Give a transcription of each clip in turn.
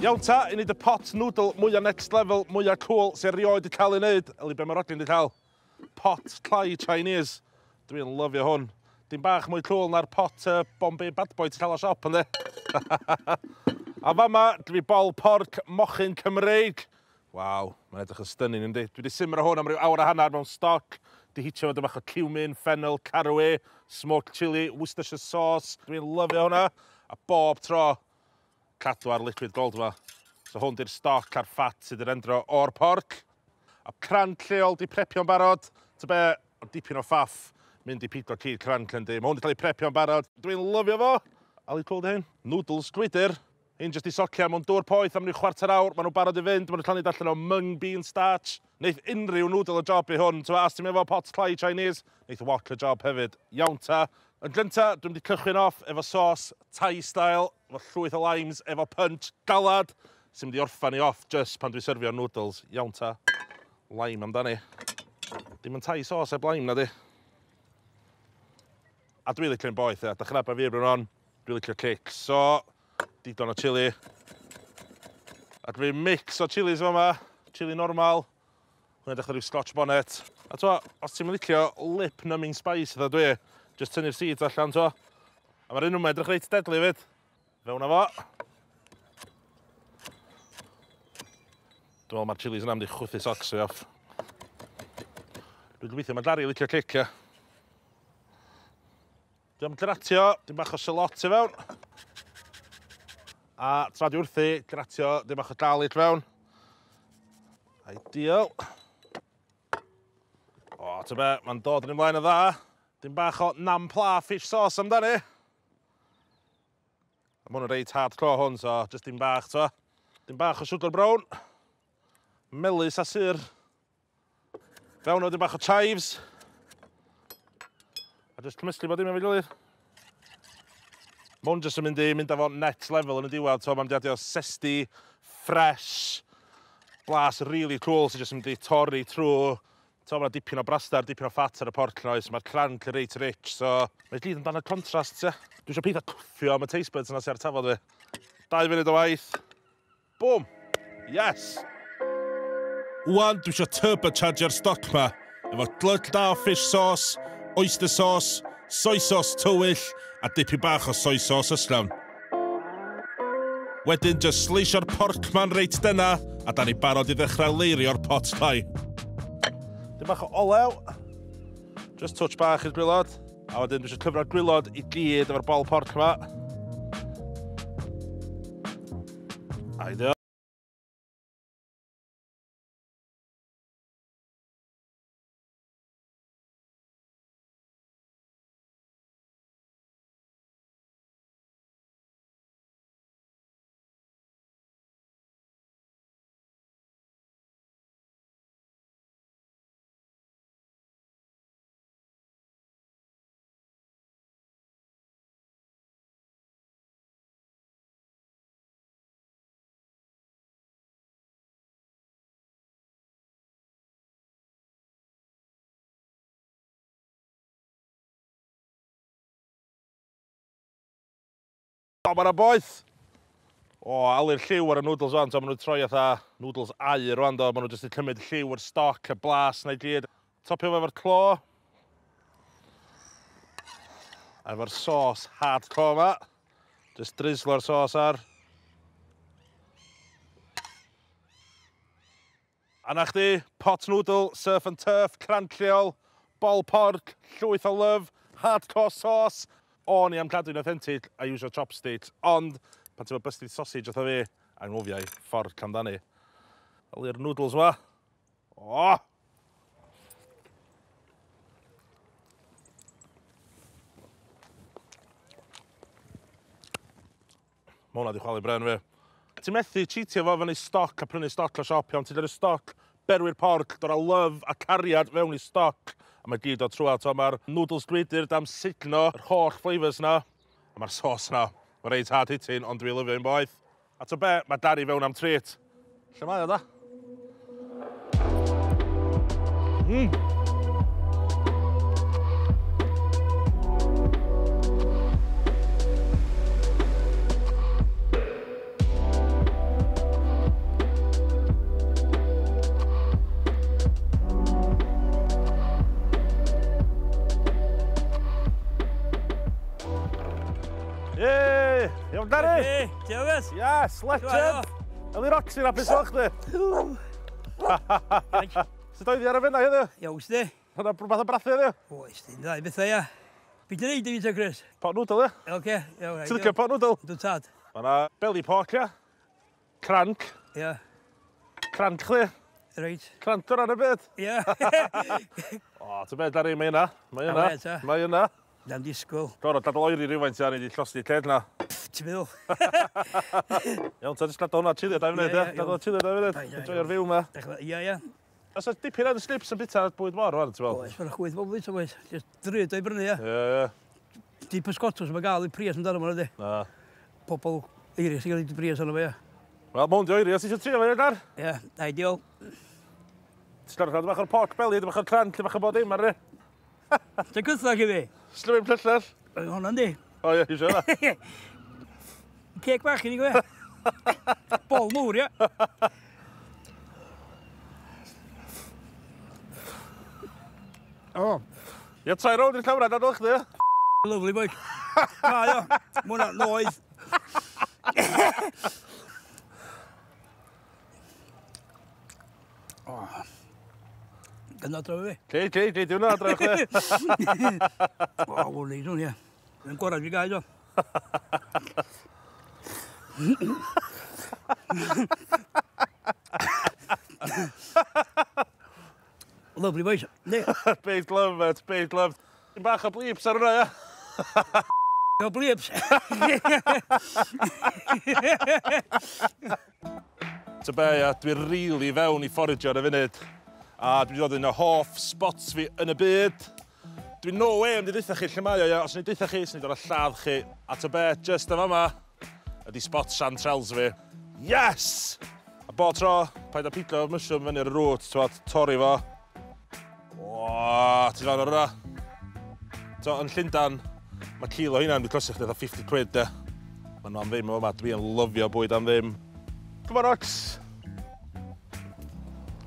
Iawn ta, i wneud y pot noodle mwyaf next level, mwyaf cool, sy'n rioed i cael ei wneud. Eli be mae'r rodyn wedi cael. Pot clai Chinese. Dwi'n lyfio hwn. Dim bach mwy cool na'r pot Bombay Bad Boy ti'n cael o siop, ynddi? A fama, dwi bol porc mochyn Cymreig. Waw, mae'n edrych yn stunning, ynddi? Dwi wedi simro hwn am ryw awr a hanner mewn stoc. Di hitio fod ymach o cumin, fennel, caraway, smoked chili, Worcestershire sauce. Dwi'n lyfio hwnna. A bob tro, cadw ar liquid gold yma. So hwn di'r stoc a'r ffat sydd yn endro o'r porc. A crand lleol di prepio'n barod. Ta be, dipyn o ffaff, mynd i 4 kg crand yndi. Mae hwn di cael ei prepio'n barod. Dwi'n lyfio fo. Ali clwyd hyn. Noodles gwydyr. Hyn jyst i socio mewn dŵr poeth am ryw chwarter awr. Maen nhw barod i fynd. Maen nhw'n cael ei allan o mung bean starch. Neith unrhyw noodle o job i hwn. So as ti'n efo pot clai Chinese, neith wok y job hefyd. Iawn ta. Yn gynta, dwi'n mynd i cychwyn off efo sos Thai style, efo llwyth o limes, efo punch galad, sy'n mynd i orffan i off just pan dwi'n syrfio noodles. Iawn ta. Lime amdani. Dim yn Thai sos heb lime na di. A dwi'n licio'n boeth, ia. Dechrau fi erbyn hon. Dwi'n licio cic. So, digon o chili. A dwi'n mix o chilis yma. Chili normal. Hwna'n dechrau rhyw scotch bonnet. A to, os ti'n licio lip numbing spice ydw dwi, just tynnu'r seeds allan to. A mae'r un yma edrych reit deadly fyd. Fewn â fo. Dwi'n meddwl mae'r chilis yna mynd i chwythu socks fi off. Dwi'n gobeithio mae Dari licio cic, ia. Dwi'n gratio, dim bach o shalot i fewn. A tra di wrthi, gratio, dim bach o garlic fewn. Ideal. O, ta be, mae'n dod yn ymlaen o dda. Dim bach o nam pla fish sauce amdani. Mae hwn yn reit hardcore hwn, so just dim bach, to. Dim bach o sugar brown. Melys a syr. Fewn o dim bach o chives. A just cymysgu bod dim efo'i gilydd. Mae hwn jyst yn mynd efo next level yn y diwedd. So, mae'n mynd i adio zesty, fresh, blas really cool sy'n jyst yn mynd i torri trwy. So, mae'n dipyn o brastar, dipyn o ffat ar y porc noes. Mae'r crand yn reit rich, so mae'n gyd amdano'r contrast, ie. Dwi eisiau pethau cwffio am y taste buds yna sy'n ar tafod fi. 2 munud o waith. Boom! Yes! Wan, dwi eisiau turbochargio'r stoc ma. Efo glyd da o fish sauce, oyster sauce, soy sauce tywyll, a dipyn bach o soy sauce yslawn. Wedyn, just sleisio'r porc ma'n reit dyna, a da ni barod i ddechrau leirio'r pot clai. Dim bach o olew. Just touch bach i'r gwylod. A wedyn, dwi eisiau cyfro'r gwylod i gyd efo'r bol porc yma. Ideal. O, mae'na boeth. O, alu'r lliw ar y noodles o'n, so maen nhw'n troi atha noodles aur o'n do. Maen nhw jyst yn cymryd lliw o'r stoc, y blas neu gyd. Topio efo'r clo. Efo'r sos hardcore ma. Just drizzlo'r sos ar. A na chdi, pot noodle, surf and turf, crand lleol, bol porc, llwyth o love, hardcore sauce. O'n i am cadw'n authentic a iwsio chopsticks, ond pan ti'n busted sausage oedd fi, anghofiau fforc amdani. Alu'r noodles ma. O! Ma' hwnna di chwalu bren fi. Ti'n methu cheatio fo fyny stoc a prynu stoc o siop iawn. Ti'n dod y stoc, berwy'r porc, dod a love a cariad fewn i stoc. A mae gyd o trwad. Mae'r noodles gwydyr dam signo, yr holl flavours na. A mae'r sos na. Mae'n reit hard hitting, ond dwi'n lyfio un boeth. A to be, mae Dari fewn am treat. Lle mae o da? Dari? Tiawas? Yes, legend. Eli Roxy na beth o'ch di? Sut oedd i ar y fyna heddiw? Iawn, sti. Hwna rhywbeth o brathu heddiw? Oes, di'n dda i bethau, ia. Byd yn neud i fi ta, Chris? Pot-noodle, ie? Oce, iawn. Ti'n licio pot-noodle? Dwi'n tad. Mae'na belly pork, ia? Cranc. Ia. Cranc chdi. Reit. Cranc o'r ar y byd. Ia. O, ti'n beth, Dari, mae yna. Mae yna. Awe, ta. Mae yna. Da'n disgwyl. Gorau dadl oeri rhywfaint ia, ni di llosdi lled na. Ti'n meddwl? Iawn, ta jyst gadael hwnna chilio 2 funud, ia? Gadael chilio 2 funud. Enjoy'r fyw ma. Ia, ia. Os oes dipyn yn snips yn bita bwyd mor, wan, ti'n fel? Oes, mae'n chwyth bobl bita, oes. Just dryd o'i brynu, ia. Ie. Di pysgotws mae gael i pries amdano fo, ydy. Na. Pobl eiris i gael i pries amdano fo, ia. Wel, mwyn di oeri, os eisiau trio fe, Edgar? Ia, ideal. Ti'n gorau rhaid bach o'r pork belly, dy bach o'r cranc, dy bach o bod dim ar ni. Ti'n gythag i fi? Slywyn plyllell. Hwna'n di. O ie, eisiau yna. Ceg bach i ni gwe. Bol mwr, ia. O. Ie, trai rownd i'r camera, dadl chdi, ia? Lovely boy. Mae o. Mwna noeth. Gynna dro fi. Gei, di hwnna adra chdi. O, wrn neud hwn, ia. Yn gorau fi gael o. Lovely boys. Ne. Baked love, mate, baked love. Ti'n bach o bleeps ar hwnna, ia? O blips. Ta be, ia, dwi'n rili fewn i fforadio ar y funud. A dwi'n dod yn y hoff spots fi yn y byd. Dwi'n no way am di ddeitha chi lle mae o, ia. Os ni'n deitha chi, sy'n ni'n dod â lladd chi. A ta be, just yn fama, ydi spot chanterelles fi. Yes! A bo tro, paid a pigo mushroom fyny ar y rŵt, torri fo. O, ti'n fawn o'r yna. So, yn Llundan, mae kilo hynna'n dwi'n costio chdi eitha 50 quid, de. Mae nhw am ddim o yma, dwi'n lyfio bwyd am ddim. Come on, Ox.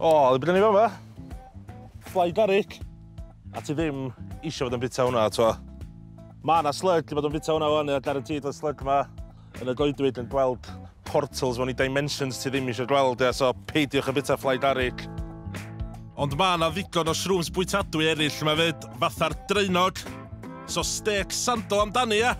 O, byddwn ni fama. Fly garlic. A ti ddim eisiau fod yn bita hwnna, twa. Mae yna slug, di bod yn bita hwnna wan, a guaranteed o'r slug yma yn y goedwyd yn gweld portals mewn i dimensions ti ddim eisiau gweld, ia, so peidiwch yn bita fly garlic. Ond mae yna ddigon o shrooms bwytadwy eraill yma fyd, fatha'r dreinog. So steak sando amdani, ia.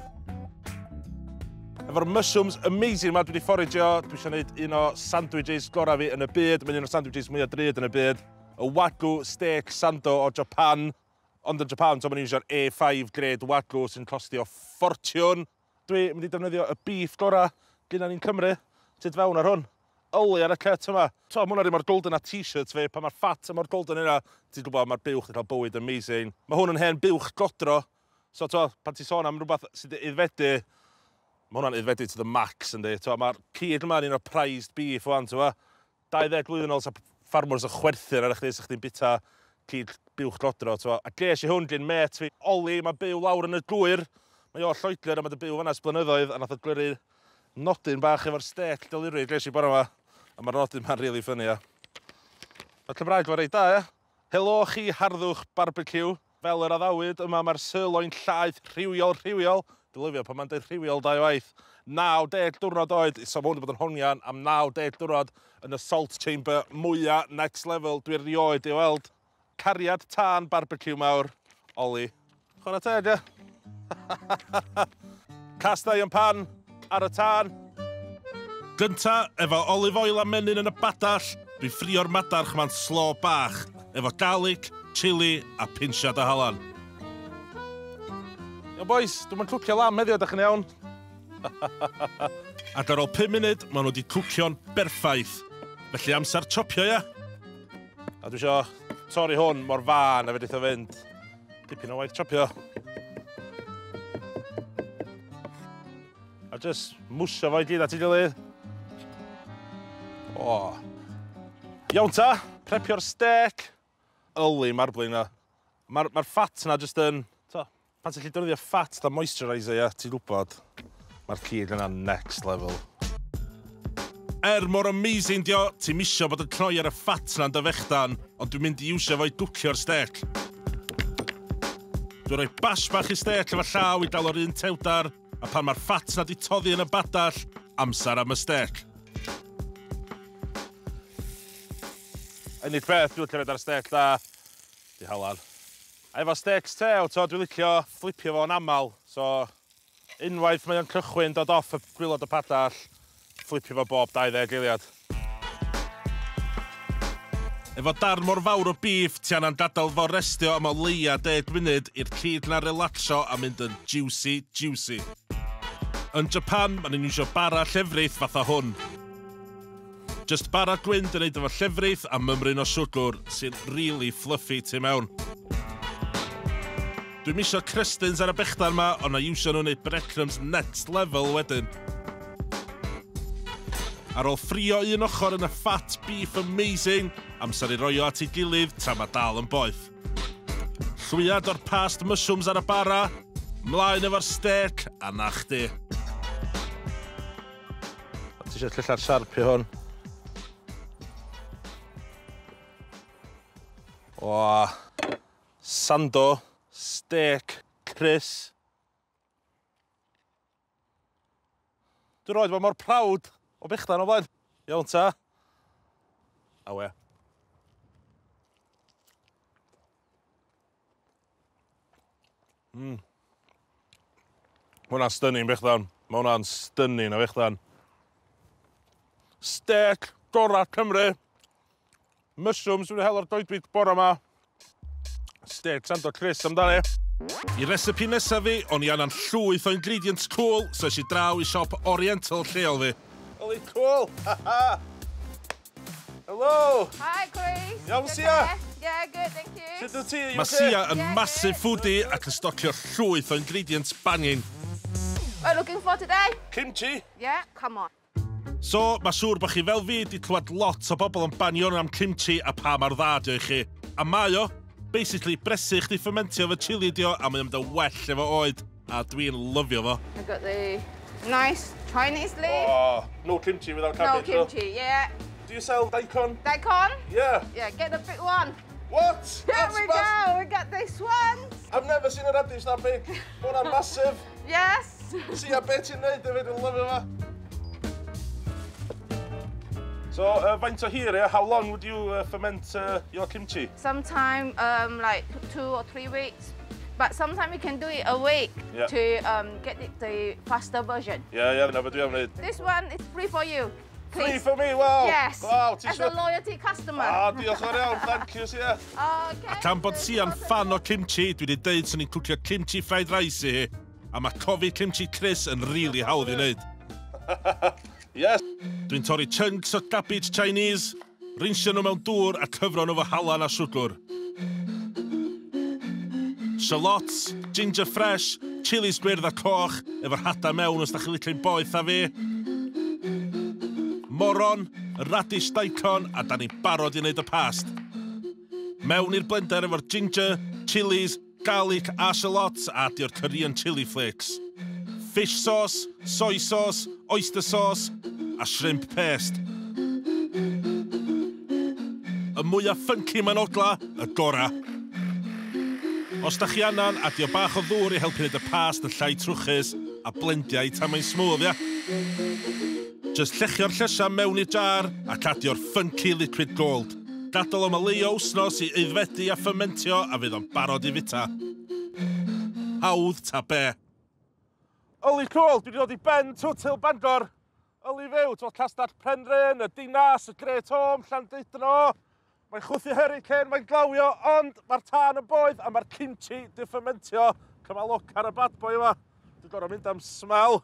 Efo'r mushrooms amazing yma dwi wedi fforadio, dwi eisiau gwneud un o sandwiches gorau fi yn y byd. Mae'n un o'r sandwiches mwyaf drud yn y byd. Y Wagyu steak sando o Japan. Ond yn Japan, so mae'n iwsio'r A5 grade Wagyu sy'n costio ffortiwn. Dwi'n mynd i defnyddio y beef gorau gyda ni'n Cymru. Tyd fewn ar hwn. Oli ar y cut yma. So, mae hwnna ddim o'r golden a t-shirts fi. Pa mae'r fat yma'r golden yna, ti'n gwybod mae'r buwch yn cael bywyd amazing. Mae hwn yn hen buwch godro. So, pan ti'n sôn am rhywbeth sydd wedi aeddfedu, mae hwnna'n aeddfedu to the max, yndi. Mae'r cyd yma'n un o'r prized beef wan, 20 blwyddyn ôl, sa ffarmwrs o chwerthin ar eich di, sa chdi'n bita cyd buwch godro. A ges i hwn gyn met fi. Oli, mae byw lawr yn y gwyr. Mae o Lloegr a mae dy byw fan'na blynyddoedd, a nath o glyru nodyn bach efo'r steak delirwyd ges i bore yma. A mae'r nodyn ma'n really funny, ia. Mae Cymraeg fo'n reit da, ia. Helo chi harddwch barbecue. Fel yr addawyd, yma mae'r sirloin llaeth rhywiol. Dylyfio pan mae'n dweud rhywiol 2 waith. 90 diwrnod oed, so mae hwn wedi bod yn honian am 90 diwrnod yn y salt chamber mwyaf next level. Dwi'n rioed i weld. Cariad tân barbecue mawr. Oli. Chwarae teg, ia. Castau yn pan ar y tân. Gynta, efo olive oil a menyn yn y badall, dwi'n ffrio'r madarch ma'n slo bach, efo garlic, chili a pinsiad o halan. Yo boys, dwi'n mynd cwcio lam heddiw, ydych chi'n iawn? Ac ar ôl 5 munud, maen nhw wedi cwcio'n berffaith. Felly amser chopio, ia? A dwi isio torri hwn mor fan a fedrith o fynd. Dipyn o waith chopio. A just mwsio fo i gyd at ei gilydd. O. Iawn ta, prepio'r steak. Yli marbling na. Mae'r fat na just yn... Pan ti'n gallu defnyddio fat da moisturiser, ia, ti'n gwybod. Mae'r cyd yna next level. Mor amazing dio, ti'n misio bod yn cnoi ar y fat na'n dy fechdan, ond dwi'n mynd i iwsio fo i dwcio'r steak. Dwi'n rhoi bash bach i steak efo llaw i dal o'r un tewdar, A pan mae'r ffat na di toddi yn y badall, amser am y stêc. Unig beth dwi'n licio ar y stêc da, di halan. A efo steaks te, dwi'n licio flipio fo'n aml, so unwaith mae'n cychwyn dod off y gwylod y padall, flipio fo bob 20 eiliad. Efo darn mor fawr o beef, ti anna'n gadael fo restio am o leia 10 munud i'r cyd na relaxo a mynd yn juicy, juicy. Yn Japan, maen nhw'n iwsio bara llefrith fatha hwn. Just bara gwynd yn neud efo llefrith a mymryn o siwgr sy'n really fluffy tu mewn. Dwi'n misio crystins ar y bechdan yma, ond na iwsio nhw'n neud breadcrumbs next level wedyn. Ar ôl ffrio un ochr yn y fat beef amazing, amser i roi o at ei gilydd tra mae dal yn boeth. Llwyad o'r past mushrooms ar y bara, mlaen efo'r steak a na chdi. Ti eisiau llylla'r siarp i hwn? O, sando, steak, crys. Dwi'n roed fo mor prawd o bechdan o blaen. Iawn ta. Awe. Ma' hwnna'n stunning bechdan. Ma' hwnna'n stunning o bechdan. Steak, gorau Cymru. Mushrooms dwi'n hel o'r goedwig bore yma. Steak sando Chris amdani. I recipe nesaf fi, o'n i anna'n llwyth o ingredients cool, so eisiau draw i siop oriental lleol fi. Holy cool! Hello! Hi, Chris. Iawn, Sia? Yeah, good, thank you. Sut wyt ti? Mae Sia yn massive foodie ac yn stocio llwyth o ingredients banging. What are you looking for today? Kimchi. Yeah, come on. So, mae siŵr bod chi fel fi wedi clywed lot o bobl yn banio am kimchi a pa mae'r dda dio i chi. A mae o, basically, bresu chdi ffermentio fo chili dio a mae'n mynd y well efo oed. A dwi'n lyfio fo. I got the nice Chinese leaf. Oh, no kimchi without cabbage. No kimchi, yeah. Do you sell daikon? Daikon? Yeah. Yeah, get the big one. What? Here we go, we got this one. I've never seen a radish that big. Hwna'n massive. Yes. Sia, beth ti'n neud efo, dwi'n lyfio fo. So, faint o hir, yeah? How long would you ferment your kimchi? Sometime like 2 or 3 weeks. But sometimes you can do it a week to get the faster version. Yeah, never do it. This one is free for you. Free for me, wow! Yes, wow, as a loyalty customer. Ah, diolch yn iawn, thank you, Sia. Okay. A can bod Sia'n fan o kimchi, dwi wedi deud sy'n ni'n cwcio kimchi fried rice i hi, a mae cofi kimchi Chris yn really hawdd i wneud. Yes. Dwi'n torri chunks o cabbage Chinese, rinsio nhw mewn dŵr a cyfro nhw fo halan a siwgr. Shallots, ginger fresh, chilies gwyrdd a coch, efo'r hada mewn os da chi licio'n boeth a fi. Moron, radish daikon, a da ni'n barod i wneud y past. Mewn i'r blender efo'r ginger, chilies, garlic a shallots a di'r Korean chili flakes. Fish sauce, soy sauce, oyster sauce a shrimp paste. Y mwyaf funky ma'n ogla, y gora. Os da chi annan, adio bach o ddŵr i helpu wneud y past yn llai trwchus a blendiau tan mae'n smooth, ia? Just llechio'r llysia mewn i'r jar ac adio'r funky liquid gold. Gadael am o leio wsnos i aeddfedu a fermentio a fydd o'n barod i fita. Hawdd ta be. Oli cool, dwi wedi dod i ben Twtil Bangor. Oli fyw, ti'n castell Penrhyn, y dinas, y Great Home, Llandudno. Mae'n chwthu hurricane, mae'n glawio, ond mae'r tân yn boeth a mae'r kimchi di fermentio. Cyma look ar y bad boy yma. Dwi'n gorfod mynd am smell.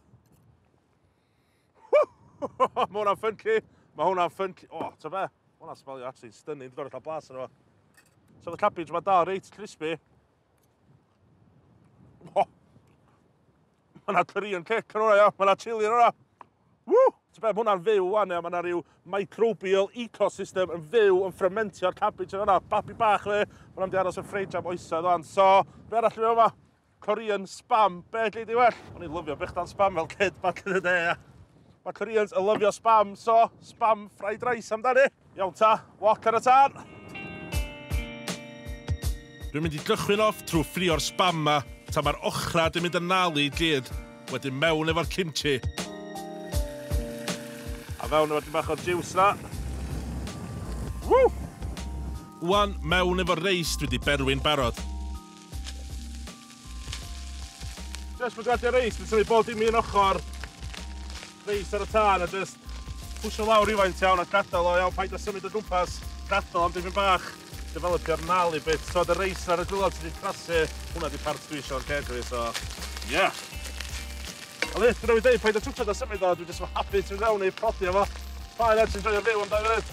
Mae hwnna'n funky. Mae hwnna'n funky. O, ta be? Mae hwnna'n smelio actually stunning. Dwi'n gorfod cael blas yn efo. So the cabbage mae dal reit crispy. O! Mae hwnna'n Korean cake yn hwnna, ia. Mae hwnna chili yn hwnna. Woo! Ta be, mae hwnna'n fyw wan, ia. Mae hwnna rhyw microbial ecosystem yn fyw yn fermentio'r cabbage yn hwnna. Babi bach le. Mae hwnna'n di aros yn ffreid am oesoedd wan. So, be arall fi yma? Korean spam. Be gyd i well? O'n i'n lyfio bechdan spam fel kid back in the day, ia. Mae Koreans yn lyfio spam, so spam fried rice amdani. Iawn ta, walk ar y tân. Dwi'n mynd i gychwyn off trwy ffrio'r spam ma, ta mae'r ochra dwi'n mynd yn nalu i gyd. Wedyn mewn efo'r kimchi. A fewn efo bach o juice na. Woo! Wan mewn efo'r reis dwi wedi berwi'n barod. Just mae'n gradio'r reis, dwi'n sylwi bod dim un ochr reis ar y tân a just pwysio lawr rhywfaint iawn a gadael o iawn paid a symud o gwmpas. Gadael am dipyn bach, developio'r nali bit. So y reis ar y gwylod sydd wedi crasu, hwnna di part dwi eisiau'r cegri, so yeah. A le, dwi'n rhaid i dweud, paid a twtio da symud o, dwi'n just yn hapus yn rawn i prodi efo. Fine, edrych yn joio'r fyw am 2 munud.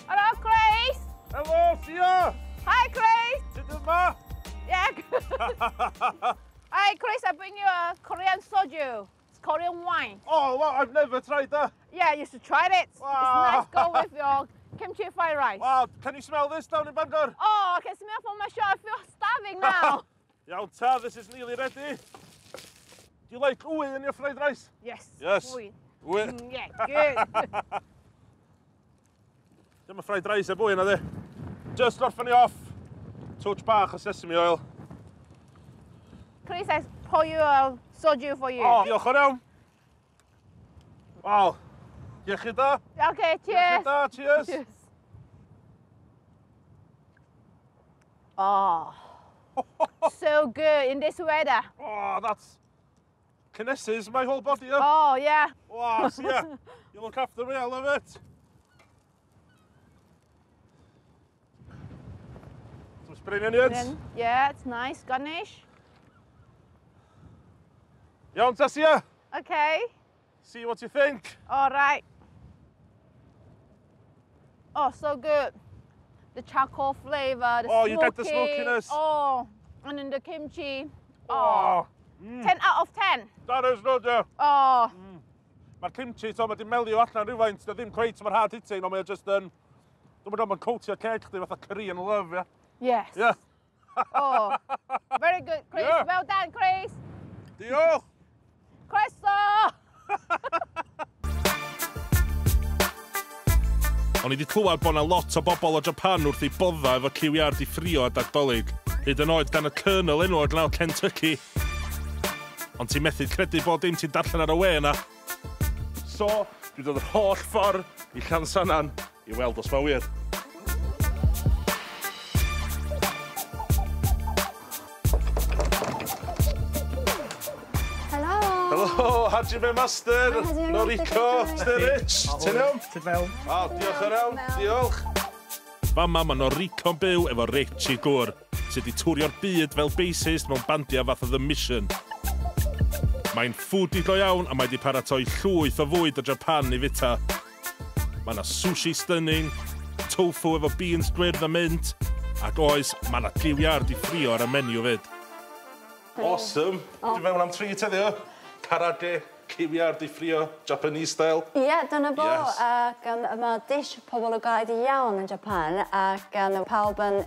Hello, Grace. Helo, Sia! Hi, Grace. Sut yma? Yeah. Hi, Grace, I bring you a Korean soju. It's Korean wine. Oh, wow, I've never tried that. Yeah, you should try it. Wow. It's nice. Go with your kimchi fried rice. Wow, can you smell this down in Bangor? Oh, I can smell from my shop. I feel starving now. Iawn ta, this is nearly ready. Do you like uwi in your fried rice? Yes. Yes. Uwi. Uwi. Yeah, good. Dim y fried rice e bwy na di. Just orffen ni off. Touch bach o sesame oil. Chris, I pour you a soju for you. Oh, diolch yn iawn. Wow. Iechyd da. Okay, Iechyd cheers. da, cheers. Cheers. Oh, so good in this weather. Oh, that's... Kinesis my whole body up. Oh, yeah. Wow, so yeah. You look after me, I love it. Some spring onions. Then, yeah, it's nice. Garnish. Iawn, Tessia. Okay. See what you think. All right. Oh, so good. The charcoal flavor, the Oh, smoky. you get the smokiness. Oh, and then the kimchi. Oh. 10 out of 10. That is no joke. Oh. Mae'r kimchi, to, mae di melio allan rhywfaint, na ddim cweit mae'r hard hitting, ond mae o just yn... Dwi'n meddwl mae'n coatio ceg chdi fatha Korean love, yeah? Yes. Yeah. Oh, very good, Chris. Yeah. Well done, Chris. Diolch! Croeso! O'n i wedi clywed bod yna lot o bobl o Japan wrth i bodda efo ciwiar di ffrio a dagdolig. Hyd yn oed gan y Colonel enwog lawr Kentucky. Ond ti'n methu credu bod dim ti'n darllen ar y we yna. So, dwi dod yr holl ffordd i Llansannan i weld os ma wir. Helo, Hajime Master, Noriko, Sterich, ti'n iawn? Ti'n fewn? O, diolch yn iawn, diolch. Fama mae Noriko'n byw efo Rich i gwr, sydd wedi twrio'r byd fel bassist mewn bandia fath o The Mission. Mae'n foodie go iawn a mae wedi paratoi llwyth o fwyd o Japan i fita. Mae yna sushi stunning, tofu efo beans gwyrdd a mint, ac oes, mae yna ciwiar di ffrio ar y menu fyd. Awesome. Dwi'n fewn am 3 teddio. Karage, ciwiar di ffrio, Japanese style. Ie, dyna bo. Yes. Ac mae dish pobl o gael iawn yn Japan ac pawb yn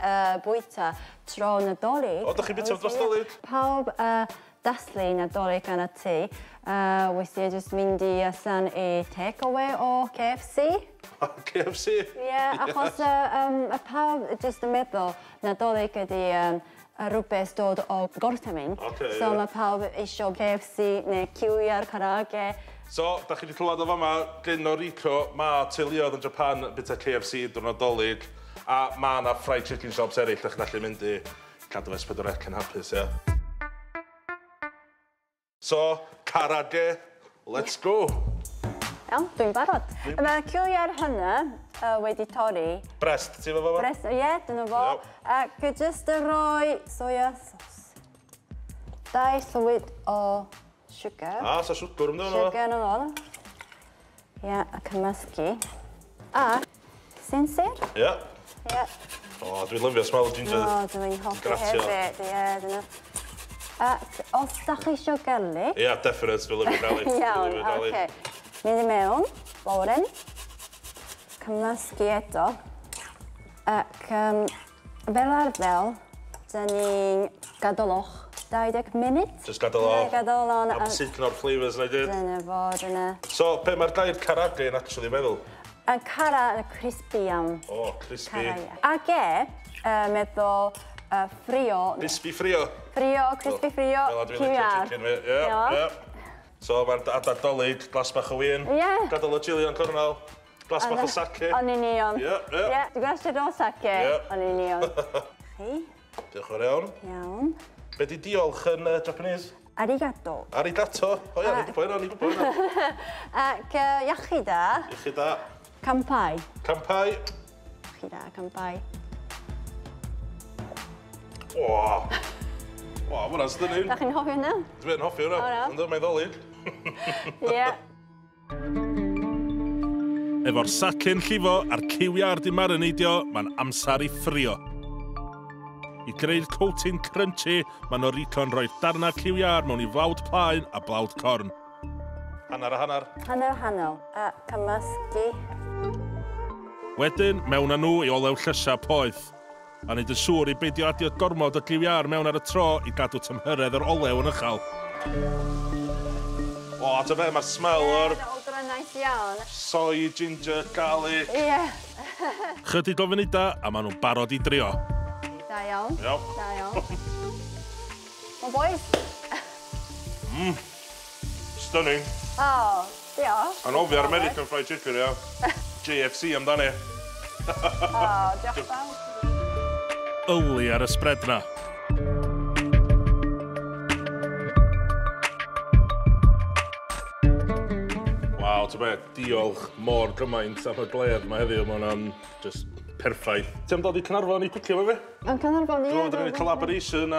bwyta tro Nadolig. O, dych chi'n bita dros Nadolig? Pawb dathlu Nadolig yn y tŷ. Weithiau jyst mynd i asan i take-away o KFC. KFC? Ie, achos pawb jyst yn meddwl Nadolig ydi rhywbeth dod o gorthymyn. So mae pawb eisiau KFC neu ciwiar karage. So, da chi wedi clywed o fama, gen Noriko, mae teuluoedd yn Japan bita KFC drwy Nadolig, a mae yna fried chicken shops eraill da chi'n gallu mynd i cadw S4C yn hapus, ie. So, karage, let's go. Iawn, dwi'n barod. Mae ciwiar hynna wedi torri. Brest, ti'n fawr fawr? Brest, ie, dyna fo. Ac jyst yn rhoi soya sauce. 2 llwyd o sugar. Sa siwgr ymwneud nhw. Sugar yn ôl. Ie, a cymysgu. A sinsir. Ie. Ie. O, dwi'n lyfio smell o ginger. O, dwi'n hoffi hefyd. Ie, dyna. Ac os da chi eisiau garlic. Ie, definite, dwi'n lyfio garlic. Iawn, oce. Mynd i mewn, boren. Cymysgu eto. Ac fel arfer, dyn ni'n gadael 20 munud. Just gadael o. Gadael o'n... Am sicn o'r flavours na i dyd. Dyna fo, dyna. So, be mae'r gair karage yn actually meddwl? A cara yn crispy iawn. O, crispy. Ac meddwl frio. Crispy frio. Frio, crispy frio, ciwiar. Ie. So mae'n adadolig, glas bach o win. Ie. Gadael o chili o'n cornel. Glas bach o sake. Yn union. Ie. Dwi'n gwestiwn o sake. Yn union. Chi? Diolch yn fawr iawn. Iawn. Be di diolch yn Japanese? Arigato. Arigato. O ia, ni'n gwybod hynna. Ac iachida. Iachida. Kampai. Kampai. Iachida, kampai. Wow, hwnna'n stunning. Da chi'n hoffi hwnna? Dwi'n hoffi hwnna, ond mae'n ddolig. Ie. Efo'r sace'n llifo a'r ciwiar di marineidio, mae'n amser i ffrio. I greu'r coating crunchy, mae Norito'n rhoi darna ciwiar mewn i flawd plaen a blawd corn. Hanner a hanner. Hanner a hanner. A cymysgu. Wedyn, mewn â nhw i olew llysia poeth. A wneud yn siŵr i beidio adio gormod o giwiar mewn ar y tro i gadw tymhyredd yr olew yn uchel. O, ta be, mae'r smell o'r... Odro'n nice iawn. Soy, ginger, garlic. Ie. Chydig o funudau a maen nhw'n barod i drio. Da iawn. Iawn. Da iawn. O, boys. Stunning. O, diolch. Anofio American Fried Chicken, ia. JFC amdani. O, diolch fawr. Yli ar y spread na. Waw, ta be, diolch mor gymaint am y gled mae heddiw, mae hwnna'n just perffaith. Ti'n dod i Cynarfon i cwcio fe fi? Yn Cynarfon, ie. Dwi'n gwneud collaboration,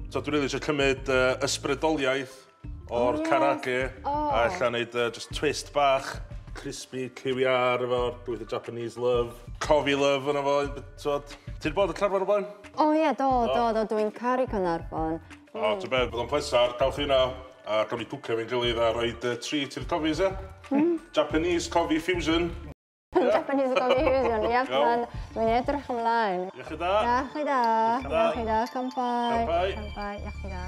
so dwi'n rili eisiau cymryd ysbrydoliaeth o'r karage, a allan wneud just twist bach, crispy, ciwiar efo'r bwyth y Japanese love, cofi love yna fo, ti'n bod y Cynarfon o blaen? O ie, do, dwi'n caru Cynarfon. O, ti'n beth, bydd o'n plesar, dawch chi na, a gawn ni cwcio fe'n gilydd a roed treat i'r cofis, e? Japanese coffee fusion. Japanese coffee fusion, ie, dwi'n edrych ymlaen. Iechyd da. Iechyd da, campai. Campai. Campai, iechyd da.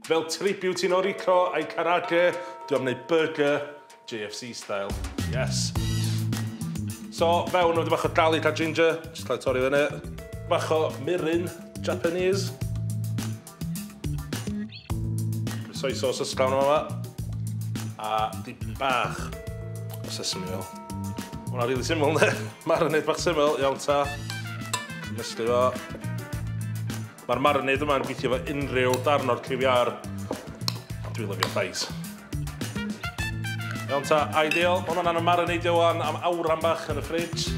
Fel tribute i Noriko a'i karage, dwi'n gwneud burger JFC style. Yes. So, fewn wedi bach o garlic a ginger, just cael torri fyny. Bach o mirin Japanese. Soy sauce ysgawn yma. A di bach o sesame oil. Hwna'n rili syml, ne? Marinade bach syml, iawn ta. Mysgu fo. Mae'r marinade yma'n gweithio fo unrhyw darn o'r ciwiar. Dwi'n lyfio llais. Iawn ta, ideal. Hwna'n marineidio wan am awran bach yn y ffridge.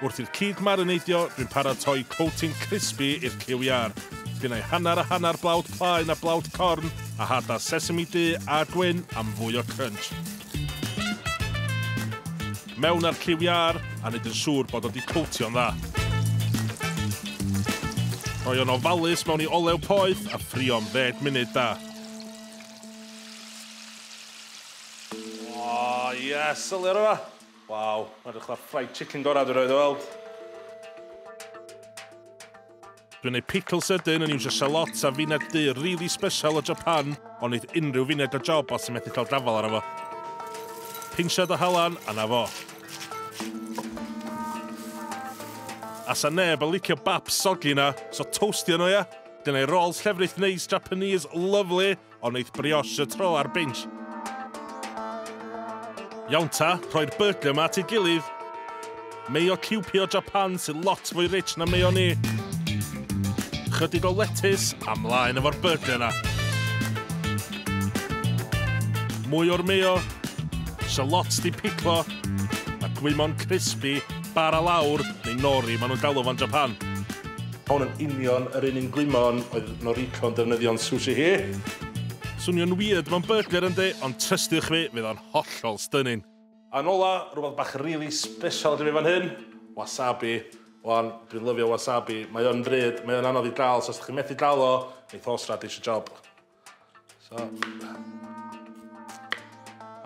Wrth i'r cig marineidio, dwi'n paratoi coating crispy i'r ciwiar. Gynnau hanner a hanner blawd plaen a blawd corn a hada sesame du a gwyn am fwy o crunch. Mewn ar ciwiar a wneud yn siŵr bod o wedi coatio'n dda. Rhoi o'n ofalus mewn i olew poeth a ffrio'n 10 munud da. O, yes, ylir yma. Waw, mae'n dechrau fried chicken gorau dwi'n rhoi weld. Dwi'n gwneud pickle sydyn yn iwsio shallots a fined du really special o Japan, ond wneud unrhyw fined o job os sy'n methu cael dafal arno fo. Pinsiad o halan a na fo. A sa neb yn licio bap sogi na, so toastio nhw ia. Dwi'n gwneud rolls llefrith neis Japanese lovely, ond wneud brioche y tro ar bench. Iawn ta, rhoi'r burger yma at ei gilydd. Mayo cubey o Japan sy'n lot fwy rich na mayo ni. Chydig o lettuce a mlaen efo'r burger yna. Mwy o'r mayo, shallots di piclo, a gwymon crispy, bara lawr neu nori maen nhw'n galw fo'n Japan. Hwn yn union yr un gwymon oedd Noriko'n defnyddio'n sushi hi. Swnio'n weird mewn burger yndi, ond trystiwch fi, fydd o'n hollol stunning. A nola, rhywbeth bach really special di fi fan hyn, wasabi. Wan, dwi'n lyfio wasabi. Mae o'n bryd, mae o'n anodd i gael, so os ydych chi'n methu gael o, neith horseradish y job. So,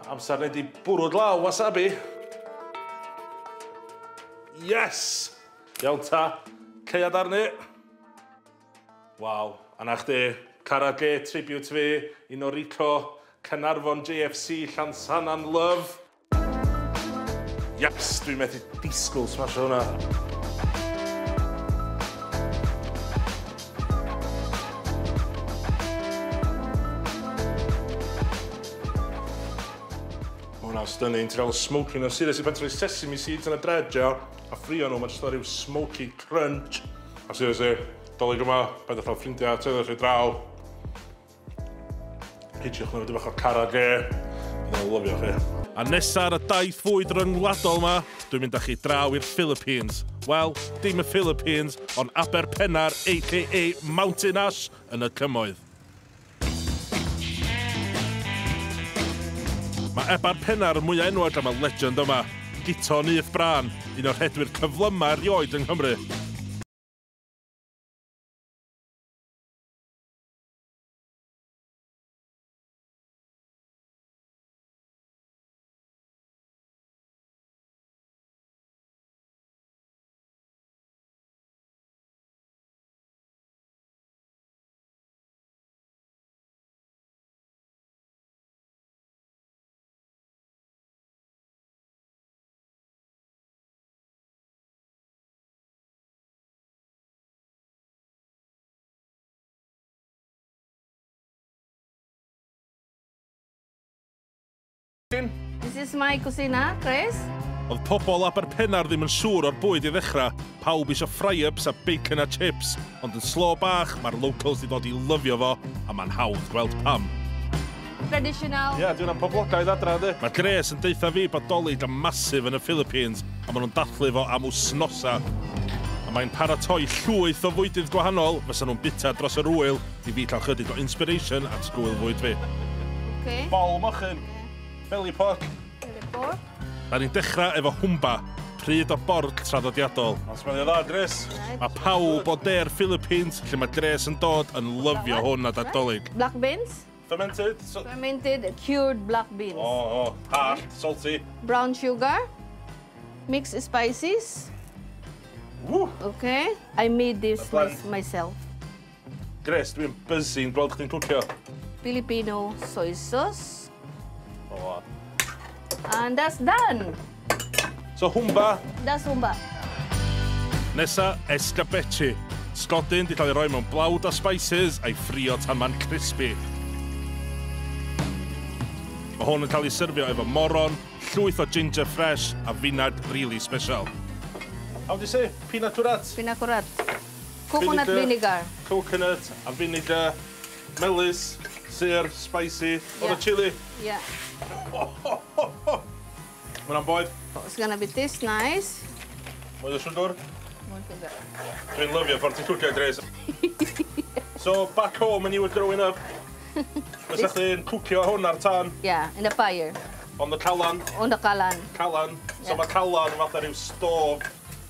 amser wneud i bwrw glaw wasabi. Yes! Iawn ta, ceiad arni. Waw, a na chdi, karage tribute fi i Noriko, Cynarfon JFC, Llansannan Love. Yes, dwi'n methu disgwyl smasho hwnna. Hwna'n stunning. Ti'n cael smoky nhw. Seriously, pan ti'n rhoi sesame seeds yn y dredge, a ffrio nhw, mae'n jyst rhyw smoky crunch. A seriously, dolyg yma, paid allan ffrindiau, teulu chi draw. Heidiwch nhw, wedi bach o carag e. Byddai'n lyfio chi. A nesa ar y daith fwyd ryngwladol yma, dwi'n mynd â chi draw i'r Philippines. Wel, dim y Philippines, ond Aberpennar, a.k.a. Mountain Ash, yn y cymoedd. Mae Aberpennar yn mwyaf enwog am y legend yma. Gito Nyth Bran, un o'r rhedwyr cyflyma erioed yng Nghymru. This is my kusina, Chris. Oedd pobl Aberpennar ddim yn siŵr o'r bwyd i ddechrau. Pawb eisiau fry-ups a bacon a chips, ond yn slo bach, mae'r locals wedi dod i lyfio fo, a mae'n hawdd gweld pam. Traditional. Ie, dwi'n am poblogaidd adra, ydy. Mae Grace yn deitha fi bod dolyg yn masif yn y Philippines, a maen nhw'n dathlu fo am wsnosa. A mae'n paratoi llwyth o fwydydd gwahanol, fysa nhw'n bita dros yr wyl, i fi cael chydig o inspiration at gwyl fwyd fi. Okay. Bol mochyn. Belly pork. Belly pork. Da ni'n dechrau efo hwmba, pryd o bord traddodiadol. Mae'n smelio dda, Grace. Mae pawb o de'r Philippines, lle mae Grace yn dod yn lyfio hwn a dadolig. Black beans. Fermented. Fermented, cured black beans. Oh, hard, salty. Brown sugar. Mixed spices. Woo. Okay. I made this myself. Grace, dwi'n buzzing gweld chdi'n cwcio. Filipino soy sauce. Oh. And that's done. So hwmba. That's humba. Nesa, escabeche. Sgodyn di cael ei roi mewn blawd o spices a'i ffrio tan ma'n crispy. Mae hwn yn cael ei syrfio efo moron, llwyth o ginger fresh a finad really special. How do you say? Pinacurat? Pinacurat. Coconut vinegar. Coconut a vinegar, melys, syr, spicy, or a chili. Yeah. Mae'n boeth. It's gonna be this nice. Mwy o siwgr? More sugar. Dwi'n lyfio ffordd ti'n cwcio, Grace. So, back home when you were growing up, fysa chdi'n cwcio hwn ar tan? Yeah, in the fire. On the calan? On the calan. Calan. So mae calan yn fatha rhyw stof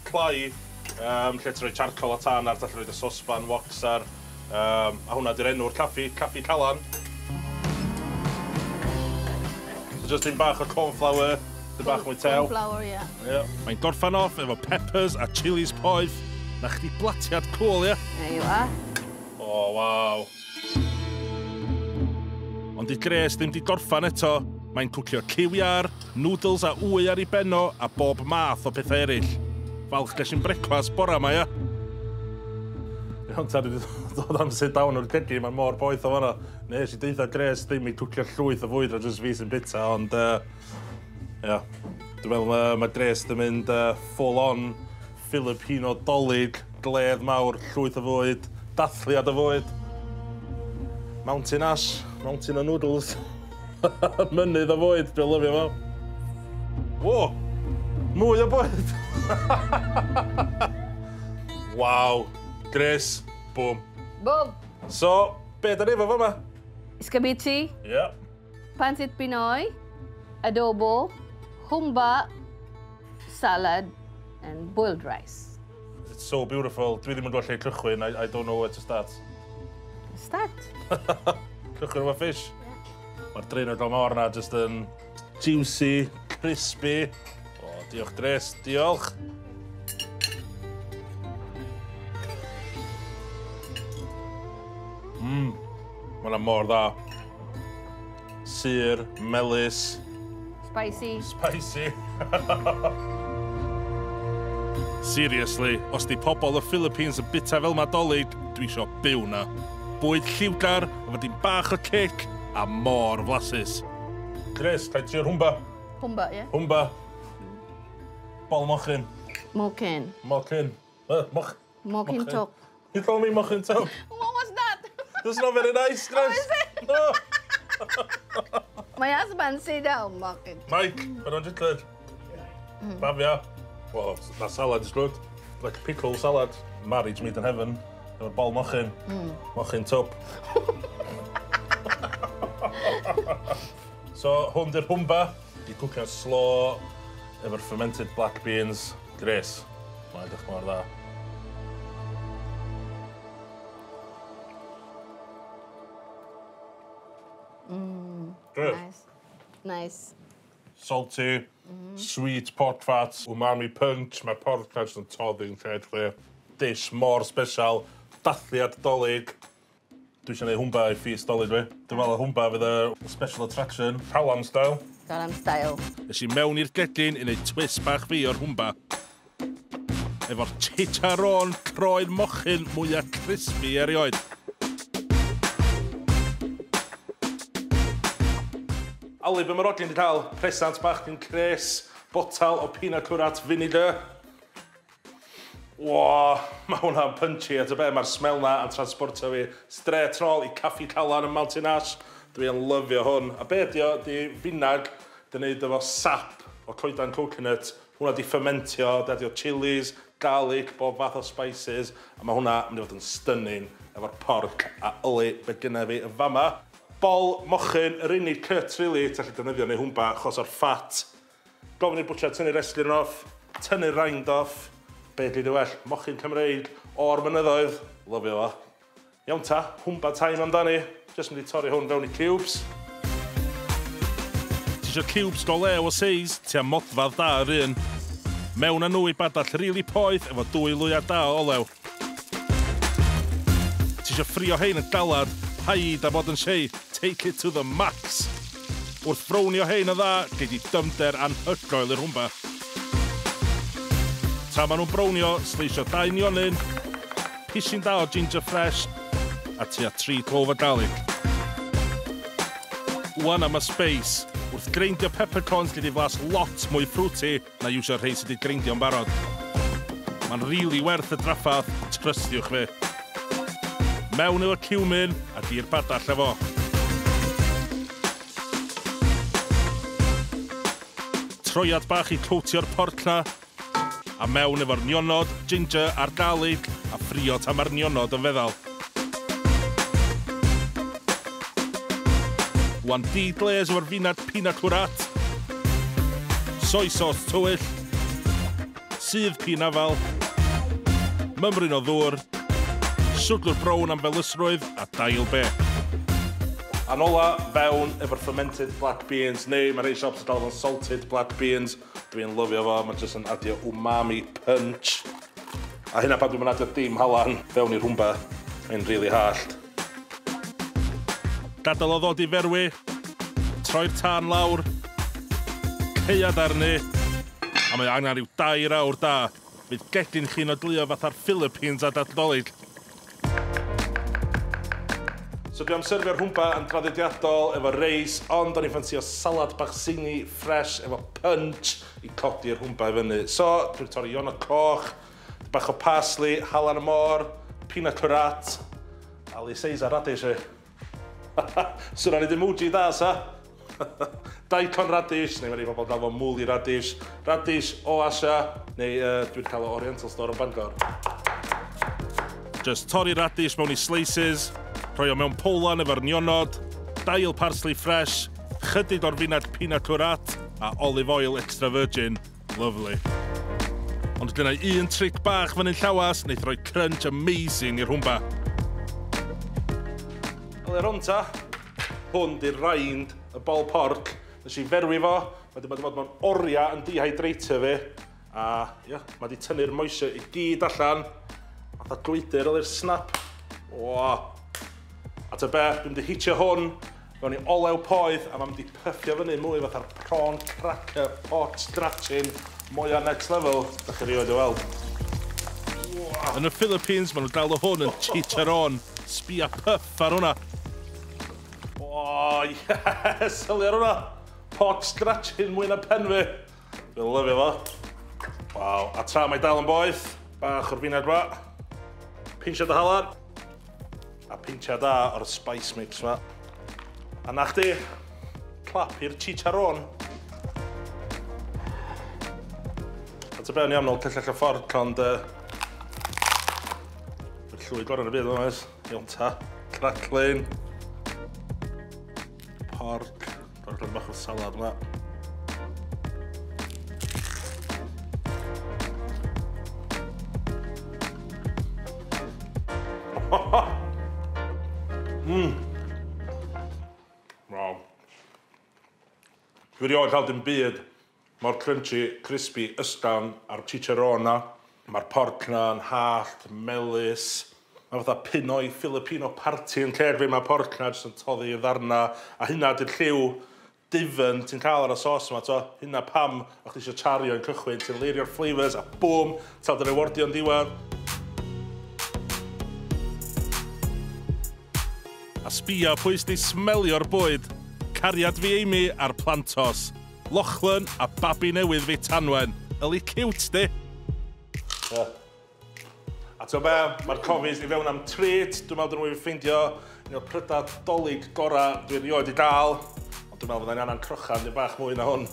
clai, lle ti'n rhoi charcoal a tan ar dallu roed y sosban, wax ar, a hwnna di'r enw'r caffi calan. So just un bach o cornflour, un bach mwy tew. Cornflour, yeah. Mae'n gorffan off efo peppers a chilies poeth. Na chdi blatiad cool, ie? There you are. Oh, waw. Ond i Grace ddim di gorffan eto. Mae'n cwcio ciwiar, noodles a wy ar ei benno a bob math o bethau eraill. Falch ges i'n brecwast bora yma, ia? Ond ta, dwi wedi dod am sit down o'r gegi, mae'n mor boeth o fanna. Nes i deitha Grace ddim i cwcio llwyth o fwyd o jyst fi sy'n bita, ond ia. Dwi'n meddwl mae Grace ddim mynd full on Filipino dolyg, gledd mawr, llwyth o fwyd, dathliad o fwyd. Mountain Ash, mountain o noodles. Mynydd o fwyd, dwi'n lyfio fo. Wo! Mwy o bwyd! Waw! Grace, boom. Boom. So, be da ni efo fama? Escabeche, Yeah. pancit Pinoy, adobo, humba, salad, and boiled rice. It's so beautiful. Dwi ddim yn gweld lle cychwyn. I don't know where to start. Start. Cychwyn efo fish. Mae'r drain o'r mawr yna just yn juicy, crispy. O, diolch Grace, diolch. Mae'n mor dda. Syr, melys. Spicy. Spicy. Seriously, os di pobl y Philippines yn bita fel Nadolig, dwi isio byw na. Bwyd lliwgar, efo dim bach o cic, a mor flasus. Chris, cael ti'r hwmba? Humba, yeah? Humba. Bol mochyn. Moken. Mochyn. Moken top. You call me mochyn top? What was that? That's not very nice, Chris. is it? No. My husband said that moken. Mike, I don't just good. Bavia. Well, that salad is good. Like a pickle salad. Marriage made in heaven. A bol mochyn. Mochyn top. So, hwn di'r humba. Di cwcio slow efo'r fermented black beans. Gres. Mae'n edrych mor dda. Good. Nice. Nice. Salty, sweet pot fat, umami punch. Mae'r pork crunch yn toddi'n lled. Dish mor special. Dathliad dolyg. Dwi eisiau gwneud humba I ffis dolyd fi. Dwi'n meddwl humba fydd y special attraction. Hallam style. Hallam style. Nes I mewn i'r gedyn I wneud twist bach fi o'r humba. Efo'r chicharron croen mochyn mwyaf crispy erioed. Ali, be mae'r odyn wedi cael presant bach yn cres, botal o panko-crusted vinegar. Wow, mae hwnna'n punchy at y be, mae'r smell na yn transportio fi straight roll I caffi calan yn Mountain Ash. Dwi'n lyfio hwn. A be di o, di finag, di wneud efo sap o coedan coconut. Hwna di fermentio, di o chilies, garlic, bob fath o spices. A mae hwnna yn mynd i fod yn stunning efo'r porc a yli be gynna fi y fama. Bol mochyn, yr unig cut, really, ti'n gallu defnyddio neu hwmba achos o'r fat. Gofyn i'r bwtsiad tynnu'r esgyn off, tynnu'r rind off. Be dwi wedi well, mochyn Cymreig o'r mynyddoedd. Lyfio fo. Iawn ta, hwmba time amdani. Just mynd I torri hwn fewn I cubes. Ti isio cubes go lew o seis, ti am modfad da yr un. Mewn â nhw I badall rili poeth efo 2 lwyau da o olew. Ti isio ffrio hein yn galad, haid a bod yn shei, take it to the max. Wrth frownio hein yn dda, gei di dymder anhygoel i'r hwmba. Tra maen nhw'n brownio, sleisio 2 nionyn, pisyn da o ginger fresh, a tua 3 clove o garlic. Wan am y space, wrth greindio peppercorns gei di flas lot mwy fruity na iwsio rhai sydd wedi greindio'n barod. Mae'n rili werth y draffath, trystiwch fi. Mewn efo cumin a di'r badall efo. Troiad bach I coatio'r porc na, a mewn efo'r nionod, ginger a'r garlic, a ffrio tam ar nionod yn feddal. Wan di-glaze efo'r finad panko-crusted, soy sauce tywyll, sydd pinafal, mymryn o ddŵr, siwgr brown am felusrwydd a dail be. A nola fewn efo'r fermented black beans, neu mae rhai shops yn dal efo'n salted black beans. Dwi'n lyfio fo, mae'n jyst yn adio umami punch. A hynna pan dwi'n adio dim halan fewn i'r hwmba, mae'n rili hallt. Gadael o ddod I ferwi, troi'r tân lawr, ceuad arni, a mae angen rhyw 2 awr da. Fydd gedyn chi'n oglio fatha'r Philippines a datdolig. So dwi'n serfio'r hwmba yn traddodiadol efo reis, ond o'n i'n ffansio salad bach singi, fresh, efo punch I codi'r hwmba I fyny. So, dwi'n torri ionod coch, bach o parsley, halan y môr, panko-crusted, a li seis a radish I. So, rhaid I emoji da, sa? Daikon radish, neu mae'n ei bobl gael fo mwli radish. Radish o Asia, neu dwi'n cael o Oriental Store o Bangor. Just torri radish mewn I slices, rhoi o mewn polan efo'r nionod, dail parsley fresh, chydig o'r finad panko-crusted a olive oil extra virgin. Lovely. Ond gyda un tric bach fan hyn llawas, wneud rhoi crunch amazing i'r hwmba. Wel, hwn ta, hwn di'r rind y bol porc. Nes I ferwi fo, mae mewn oria yn dehydratio fi. A, ia, mae di tynnu'r moisture I gyd allan. Fatha glwydyr o'r snap. Wow. A ta be, dwi'n mynd I hitio hwn fewn I olew poeth a mae'n mynd I pyffio fyny mwy fatha'r prawn cracker pot stretching mwyaf next level. Da chi rioed o weld. Wow. Yn y Philippines, maen nhw dal o hwn yn chicharron. Sbia puff ar hwnna. Oh, yes! Hali ar hwnna. pot scratching mwy na pen fi. Dwi'n lyfio fo. Waw, a tra mae dal yn boeth, bach o'r fined fa. Pinsiad o halan. A pinsiad da o'r spice mix fa. A na chdi, clap i'r chicharron. A ta be'n iawn o'r cyllell o ffordd, ond llwy gorau yn y byd o'n oes. Ionta, cracklin, porc, rhoi bach o salad yma. Wow. Dwi rioed cael dim byd mor crunchy, crispy, ysgafn a'r chicharron na. Mae'r porc na'n hallt, melys. Mae fatha pinoi Filipino party yn cer fi, mae porc na jyst yn toddi i ddarna. A hynna di'r lliw difyn ti'n cael ar y sos yma, to. Hynna pam o'ch ti eisiau chario yn cychwyn, ti'n leirio'r flavours a boom, tal dy'r rewardio'n diwedd. A sbia pwy sydd wedi smelio'r bwyd. Cariad fi Amy a'r plantos. Lochlyn a babi newydd fi Tanwen. Yli cute di. A to be, mae'r cofis i fewn am treat. Dwi'n meddwl dyn nhw'n ffeindio un o'r prydau dolyg gorau dwi'n rioed i gael. Ond dwi'n meddwl fydda'n anna'n crochan, dwi'n bach mwy na hwn.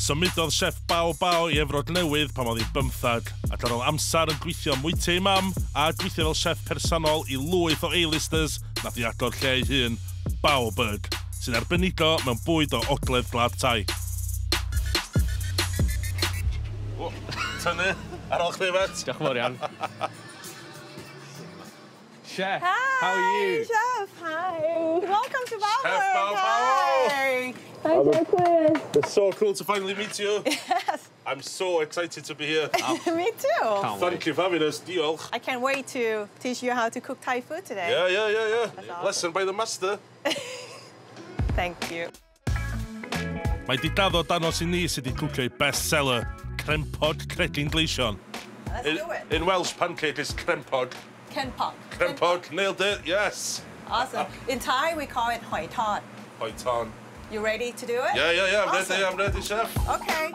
Symudodd chef Bao Bao i Efrog Newydd pan oedd hi 15 ac ar ôl amser yn gweithio mwy te mam a gweithio fel chef personol i lwyth o A-listers nath i agor lle ei hun Baoburg sy'n arbenigo mewn bwyd o ogledd Gwlad Tai. Tynnu ar ôl chdi fet. Diolch yn fawr iawn. Chef, hi, how are you? Chef, hi. Welcome to Baoburg. Chef Bao Bao. Hi. Hi, Jacqueline. It's so cool to finally meet you. Yes. I'm so excited to be here. Me too. Thank you for having us. Diolch. I can't wait to teach you how to cook Thai food today. Yeah. Awesome. Lesson by the master. Thank you. Mae di daddo danos i ni sydd wedi cwcio ei bestseller, crempog cregyn gleision. Let's do it. In Welsh, pancake is crempog. Kenpok. Crempog, nailed it, yes. Awesome. In Thai, we call it hoi tod. Hoi ton. You ready to do it? Yeah, Awesome. I'm ready, chef. Okay.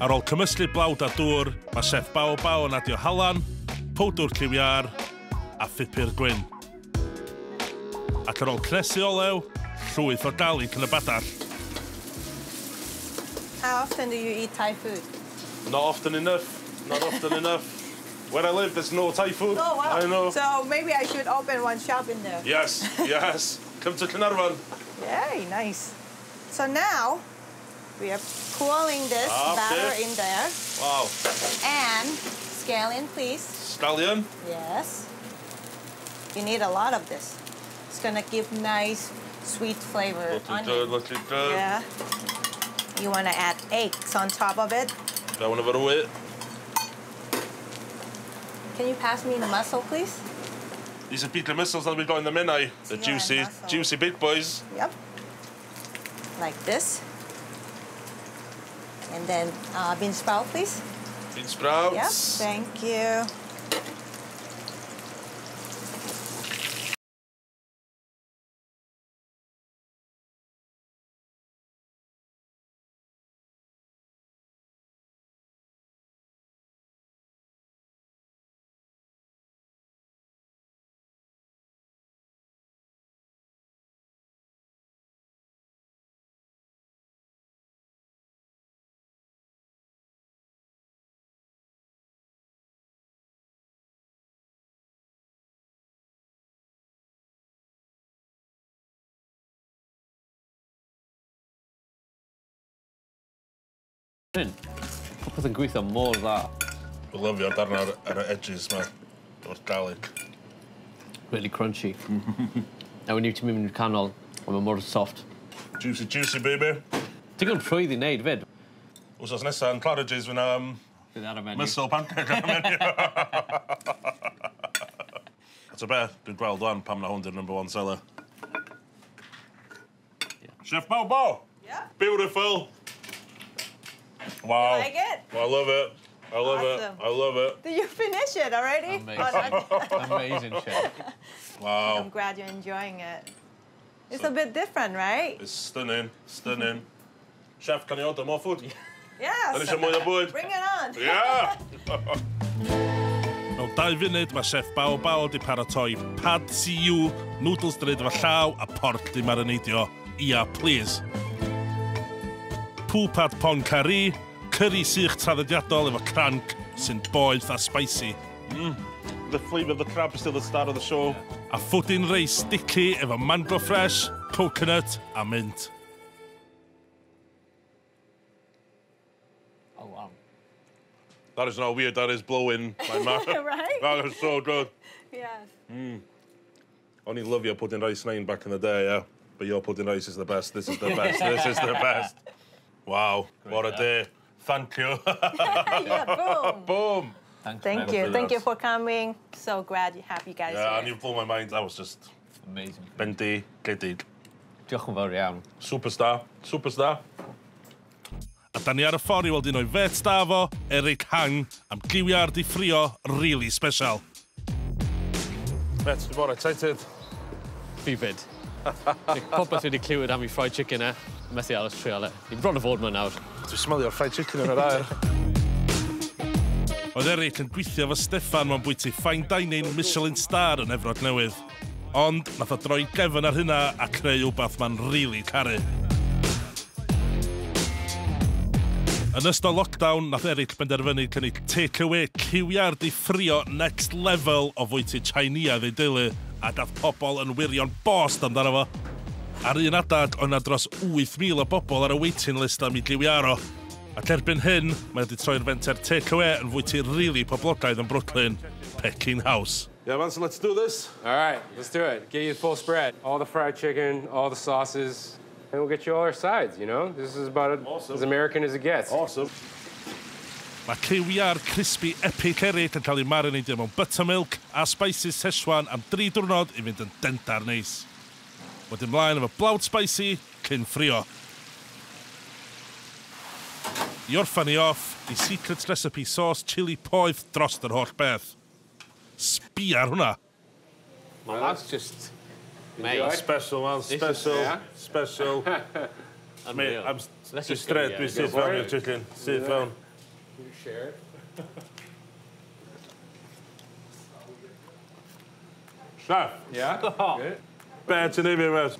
Ar ôl cymysgu blawd a dŵr, mae chef Bao Bao yn adio halan, powdwr cywiar a phupur gwyn. Ac ar ôl cnesu olew, llwyth o garlic yn y badall. How often do you eat Thai food? Not often enough. Where I live, there's no Thai food. Oh, wow. I know. So maybe I should open one shop in there. Yes. Come to Caernarfon. Very nice. So now, we are cooling this batter in there. Wow. And scallion, please. Scallion. Yes. You need a lot of this. It's gonna give nice, sweet flavor. Looking good. Yeah. You wanna add eggs on top of it. Fewn efo rwy. Can you pass me the mussel, please? These are bigger mussels that we got in the menu. The Yeah, juicy big boys. Yep. Like this. And then bean sprout, please. Bean sprouts. Yep. Thank you. Popeth yn gweithio mor dda. Dwi'n lyfio darna ar y edges ma. O'r garlic. Really crunchy. A when ti'n mynd i'r canol, mae'n mor soft. Juicy baby. Digon rhwydd i wneud fyd. Wsos nesa yn Claridge's fyna Bydd ar y menu. mussel pancake ar y menu. At y beth, dwi'n gweld wan pam na hwn di'r #1 seller. Chef Bao Bao. Yeah. Beautiful. Wow. You like it? I love it. Awesome. I love it. Did you finish it already? Amazing. Amazing, chef. Wow. I'm glad you're enjoying it. It's a bit different, right? It's stunning, stunning. Chef, can you order more food? Yes. Dan eisiau mwy o bwyd? Bring it on. Yeah! Mewn 2 funud, mae chef Bao Bao di paratoi pad siu, noodles dryd efo llaw a pork di marineidio. Ia, please. Poo pad pon curry, curry sych traddodiadol efo cranc sy'n boeth a spicy. The flavour of the crab is still the star of the show. A pudding rice sticky efo mango fresh, coconut a mint. Oh, wow. That is not weird, that is blowing my mouth. Right? That is so good. Yes. Only love your pudding rice 9 back in the day, yeah. But your pudding rice is the best. This is the best. This is the best. Wow, what a day. Thank you. Yeah, boom. Boom. Thank you. Thank you for coming. So glad you have you guys Yeah, here. and you blew my mind. That was just Amazing. bendy, gedig. Diolch yn fawr iawn. Superstar. Superstar. A da ni ar y ffordd i weld un o'i fet da fo, Eric Hang, am gliwiar di ffrio really special. Bet, dwi'n bod excited. Fi fyd. Popeth wedi clywed am ei fried chicken e. Methu aros trio le. Ni'n bron o fod yma nawr. Dwi'n smellio'r fried chicken yn yr air. Oedd Eric yn gweithio efo Steffan mewn bwyty fine dining Michelin star yn Efrog Newydd. Ond nath o droi gefn ar hynna a creu wbath ma'n really caru. Yn ystod lockdown, nath Eric benderfynu cynnig take-away ciwiar di ffrio next level o fwyty Chinese ei deulu a gath pobl yn wirion bost amdano fo. Ar un adeg, oedd 'na dros 8,000 o bobl ar y waiting list am ei gliwiaro. Ac erbyn hyn, mae wedi troi'r fenter take-away yn fwyty really poblogaidd yn Brooklyn, Peking House. Yeah, man, so let's do this. All right, let's do it. Get you the full spread. All the fried chicken, all the sauces, and we'll get you all our sides, you know? This is about as American as it gets. Awesome. Mae ciwiar crispy epic Eric yn cael ei marineidio mewn buttermilk a spices Szechuan am 3 diwrnod i fynd yn dentar neis. Wedyn mlaen efo blawd spicy cyn ffrio. I orffan ni off, di secret recipe sauce chili poeth dros yr holl beth. Sbia ar hwnna. Well, that's just... Mate, Special, man. Special. Yeah? Special. Mate, I'm let's just just go, straight. yeah, Dwi'n go syth for fewn it. i'r chicken. Syth fewn. You share it. Chef, Yeah? Good. be ti'n ei fi, mes?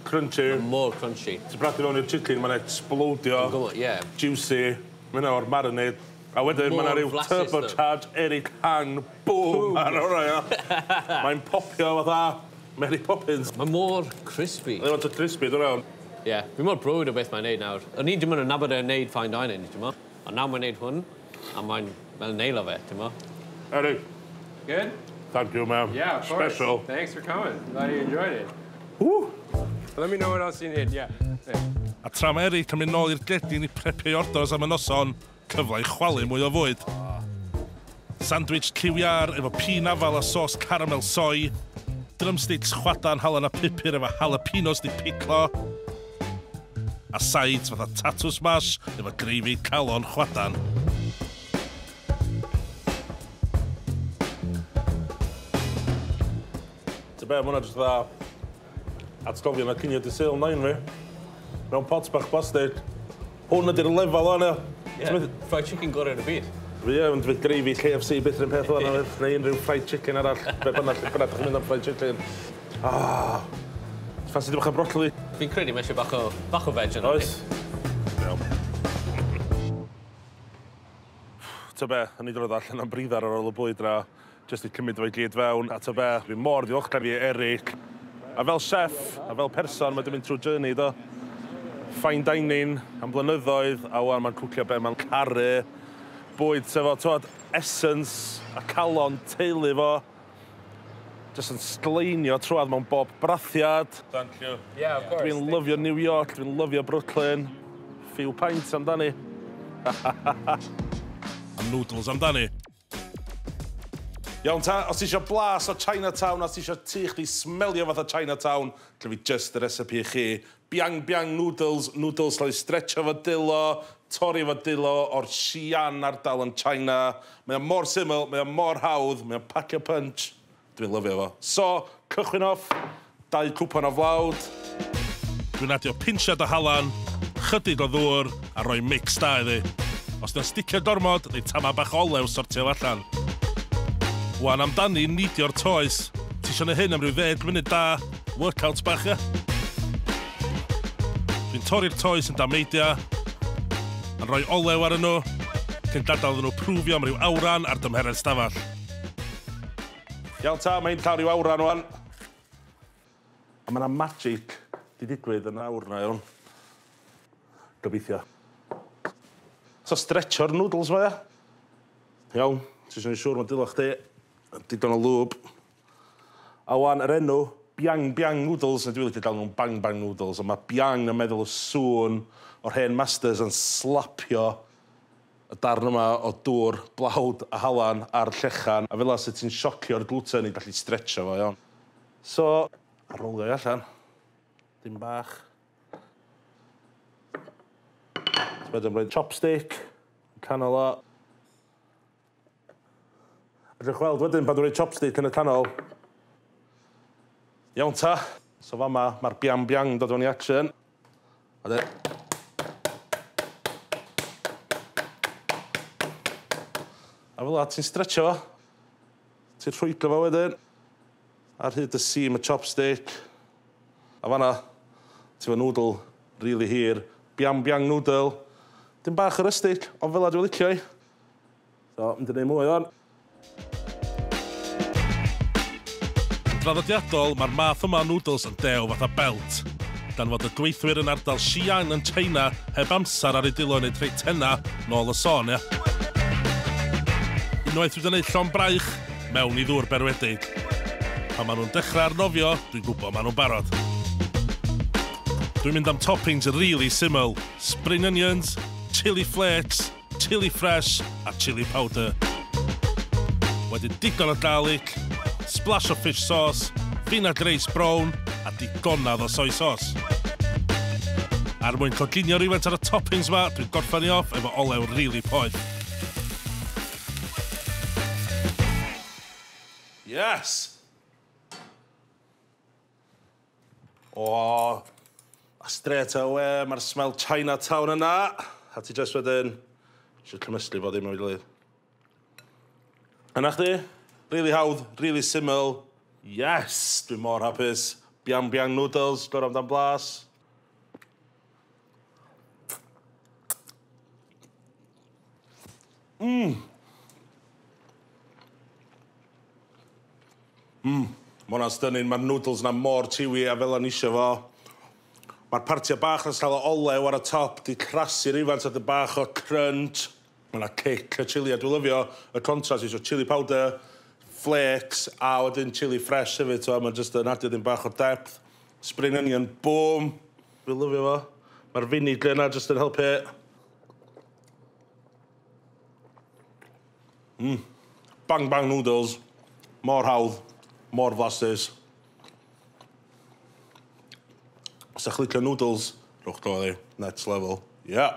Crunchy. more crunchy. Ti'n bradu fewn i'r chicken, mae'n explodio. Go, yeah. Juicy. Mae'n o'r marinade. A wedyn, More mae'n rhyw flasus, turbocharge Eric Hang. Boom! Ar hwnna, ia. Mae'n popio fatha Mary Poppins. Mae more crispy. They want to crispy, dwi'n iawn. Yeah, fi mor brwyd o beth mae'n neud nawr. O'n i dim yn nabod e'n neud fine dining, ti'n mo? Ond nawr mae'n neud hwn, a mae'n neil o fe, ti'n mo? Eric, Good? thank you, man. Yeah, of course. Special. Thanks for coming. Glad you enjoyed it. Woo! Let me know what else you need. Yeah. Thanks. A tra mae Eric yn mynd nôl i'r gedin i prepio orders am y noson, cyfle i chwalu mwy o fwyd. Sandwich ciwiar efo pîn afal a sos caramel soy, drumsticks chwadan halan a pupur efo jalapenos di piclo, a sides fatha tattoo smash efo gravy calon chwadan. Ty be, mwna jyst dda atgofio na cynio di sale 9 fi. Mewn pot bach plastig. Hwn ydy'r lefel o'na. Yeah, fried chicken gorau yn y byd. Fi yn dweud gravy KFC byth yn peth o'na, neu unrhyw fried chicken arall. Be bynnag, lle bynnag chi'n mynd am fried chicken. Ah, ffansi dim bach am brocoli. Fi'n credu mae eisiau bach o veg yn Oes? Iawn. Ta be, o'n i droed allan am briddar ar ôl y bwyd ra, jyst i cymryd fo'i gyd fewn. A ta be, fi mor ddiolchgar i Eric. A fel chef, a fel person, mae dim mynd trwy journey do. Fine dining am blynyddoedd, a wan mae'n cwcio be mae'n caru. Bwyd sefo, tywod, essence a calon teulu fo. Jyst yn sgleinio trwad mewn bob brathiad. Thank you. Yeah, of course. Dwi'n lyfio New York, dwi'n lyfio Brooklyn. Few pints amdani. A noodles amdani. Iawn ta, os ti eisiau blas o Chinatown, os ti eisiau tu chdi smelio fatha Chinatown, lle fi just y recipe i chi. Biang biang noodles, noodles lle stretcho fo dilo, torri fo dilo o'r Xi'an ardal yn China. Mae o mor syml, mae o mor hawdd, mae o'n pacio punch. Dwi'n lyfio fo. So, cychwyn off, 2 cwpan o flawd. Dwi'n adio pinsiad o halan, chydig o ddŵr, a rhoi mix da iddi. Os dwi'n sticio gormod, neu tama bach olew sortio allan. Wan amdani nidio'r toes. Ti eisiau neud hyn am ryw 10 munud da, workout bach e. Dwi'n torri'r toes yn dameidia, yn rhoi olew ar nhw, cyn gadael nhw prwfio am ryw awran ar dymheredd stafell. Iawn ta, mae'n cael ryw awran wan. A mae yna magic di digwydd yn awr na iawn. Gobeithio. So stretcho'r noodles fe. Iawn, ti eisiau siŵr mae'n dilo chdi. Digon o lwb. A wan yr enw Biang Biang Noodles, a dwi'n licio gael nhw'n Bang Bang Noodles, a mae Biang yn meddwl o sŵn o'r hen masters yn slapio y darn yma o dŵr, blawd a halan ar llechan, a fel as ti'n siocio'r gluten i gallu stretcho fo, iawn. So, arolio i allan. Dim bach. Wedyn rhoi chopstick, canol o. Edrych weld wedyn pan dwi'n rhoi chopstick yn y canol. Iawn ta. So fama, mae'r biang biang dod o'n i action. A de. A fel la, ti'n stretcho fo. Ti'n rhwyglo fo wedyn. Ar hyd y seam y chopstick. A fanna, ti'n fo noodle really hir. Biang biang noodle. Dim bach o rustic, ond fel la dwi'n licio i. So, mynd i neud mwy o'n. Draddodiadol, mae'r math yma noodles yn dew fatha belt. Dan fod y gweithwyr yn ardal Xi'an yn China heb amser ar ei dilo yn ei treu tenna nôl y sôn, ia. Unwaith wedi gwneud llon braich, mewn i ddŵr berwedig. Pan maen nhw'n dechrau arnofio, dwi'n gwybod maen nhw'n barod. Dwi'n mynd am toppings really syml. Spring onions, chili flakes, chili fresh a chili powder. Wedyn digon o garlic, splash o fish sauce, vinaigrette brown a digonedd o soy sauce. Ar mwyn coginio rhywbeth ar y toppings ma, dwi'n gorffen i off efo olew really poeth. Yes! O, a straight away, mae'r smell Chinatown yna. A ti just wedyn, eisiau cymysgu fo ddim o'i gilydd. Yna chdi? Really hawdd, really syml. Yes, dwi'n mor hapus. Biang biang noodles, gor amdan blas. Ma' hwnna'n stunning, mae'r noodles na mor tiwi a fel o'n isio fo. Mae'r partia bach na'n cael o olew ar y top, di crasu rifant at y bach o crunch. Mae yna cic o chili, a dwi'n lyfio y contrast isio chili powder, flakes, a wedyn chili fresh hefyd, so mae'n just yn adio ddim bach o depth. Spring onion, boom. Dwi'n lyfio fo. Mae'r vinegar yna just yn helpu. Bang bang noodles. Mor hawdd, mor flasus. Os ydych chi'n licio noodles, rwch do ddi, next level. Yeah.